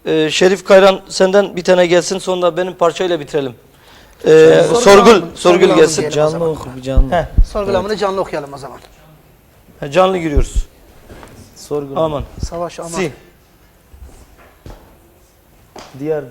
Şerif Kayran senden bir tane gelsin, sonra benim parçayla bitirelim. Sorgül gelsin. Canlı oku, bir canlı. Sorgulamını canlı okuyalım o zaman. Canlı giriyoruz. Sorgul. Aman. Savaş aman. Si. Diyar.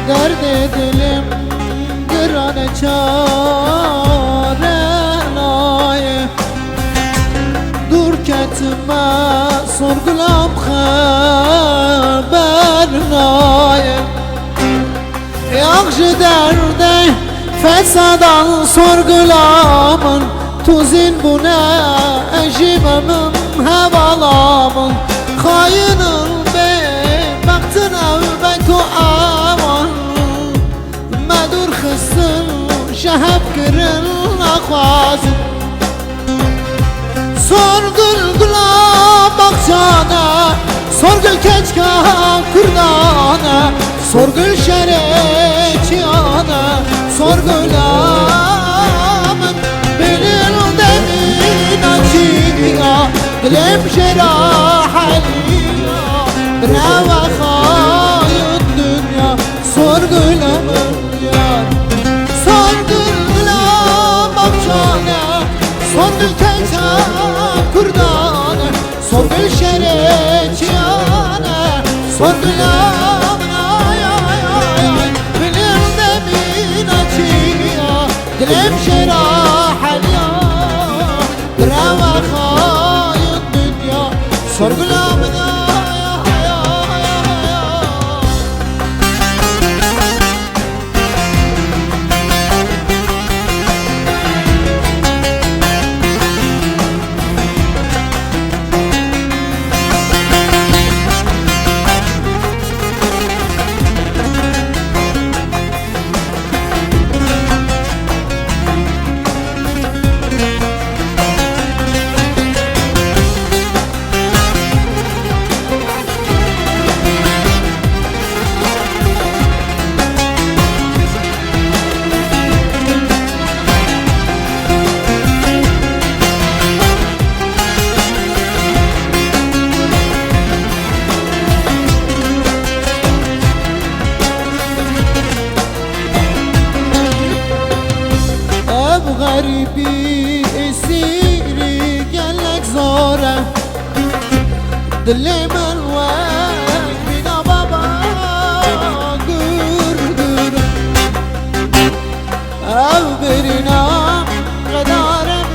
Derd edelim gırane çarenaye Dur ketime sorgulam habernaye Yakşı derde fesadan sorgulamın Tuzin bu ne ecimemim hevalamın Kayının be baktın evbek o aman Medur kızsın şehep kırın akwazın Sorgul gula bakcana Sorgul keçka kurdana Sorgul şereçiyana Sorgulamın benim demin açıya Dilim şerahaliya Brava hayat dünya Sorgulamın yar Sorgulam bakcana Sorgul keçka kurdana Sorgul şereçiyana Sorgulamın ay ay ay ay Benim demin açıya Dilim şerahaliya Brava hayat dünya Sorgulamın ay ay ay ay Garibi esiri gelek zora Dilimin vek bina baba gurdur Ev birina kadarem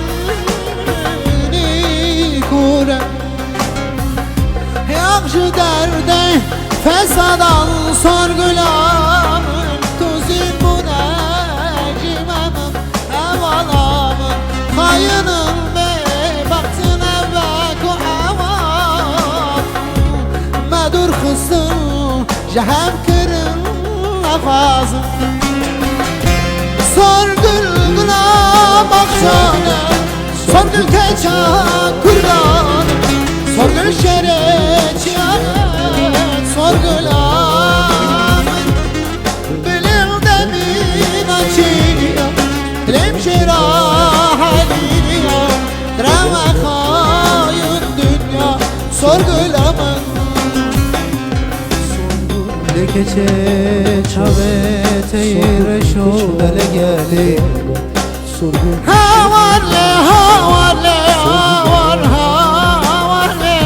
nikure Yakşı derde fesadan sorgulamın Tuzin bu necimemim Evalamın kayının be baktın evvek o avam Medur kızsın cehem kırın afazım Sorgul gına baksana Sorgul keça kurdan Sorgul şereçiyana Sorgulamın bilim demin açıya Dilim şerahaliya Drama hayat dünya Sorgulamın keçe çavete reşo dele geli Havarle havarle havar havarle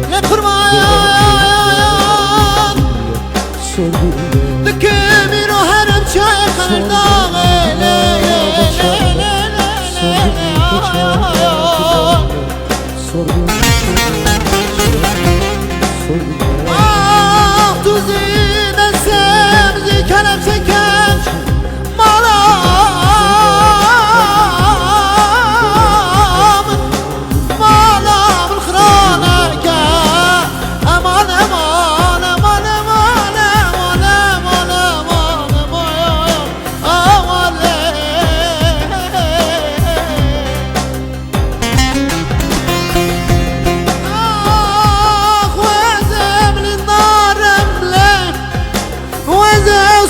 Ne kurban Dükümür o herem çay kanırdan Ah tuzine sebzi kalem çeken malam kırana ke aman aman aman aman aman aman aman aman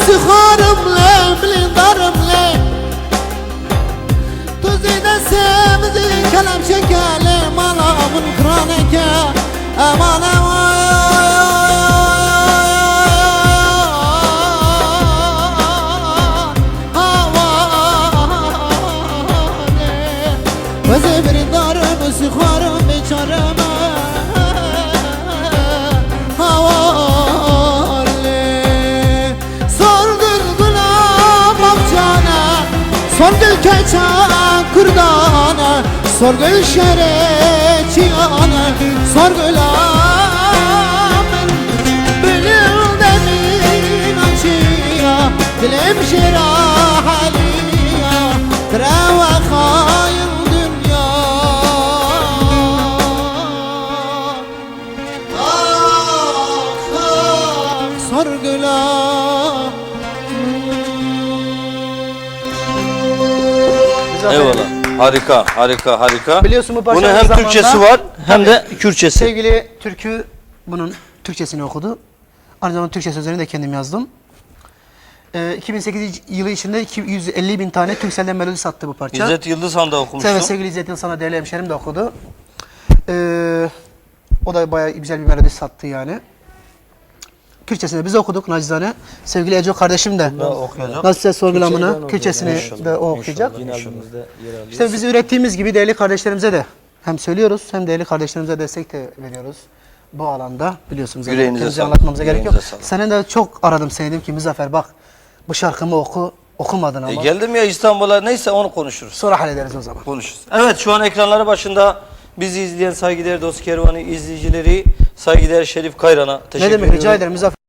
Sıkarım lemli darım lem Tuzine sevdi kalem çekelim Alamın kraneke Aman aman Veze bir darım sıkarım beçarım Sor gül keçen kurdana Sor gül şereçiyana Sor gül amen Bülül demin açıya Dilim şerahaliya Treve hayır dünya Ah ah Sor gül amen Eyvallah. Harika, harika, harika. Biliyorsun bu parçanın Bunun hem zamanında- Türkçesi var hem de Kürtçesi. Sevgili Türkü bunun Türkçesini okudu. Aynı zamanda Türkçe sözlerini de kendim yazdım. 2008 yılı içinde 150 bin tane Turkcell'den melodi sattı bu parça. İzzet Yıldızhan da okumuştum. Evet, sevgili İzzet Yıldızhan'a değerli hemşerim de okudu. O da bayağı güzel bir melodi sattı yani. Kürtçesini biz okuduk nacizane. Sevgili Eco kardeşim de okuyacak. nasipse sorgulamını Kürtçesini de o okuyacak. Yine albümümüzde yer alıyor. İşte biz ürettiğimiz gibi değerli kardeşlerimize de hem söylüyoruz hem değerli kardeşlerimize destek de veriyoruz. Bu alanda biliyorsunuz. Yüreğinize Kendimizi sağlık. anlatmamıza gerek yok. Yüreğinize sağlık. Senin de çok aradım seni, dedim ki Muzaffer bak bu şarkımı oku, okumadın ama. Geldim ya İstanbul'a, neyse onu konuşuruz. Sonra hallederiz o zaman. Konuşuruz. Evet, şu an ekranları başında bizi izleyen saygıdeğer Dost Kervanı izleyicileri, saygıdeğer Şerif Kayran'a teşekkür Ne demek, ediyorum. rica ederim Muzaffer.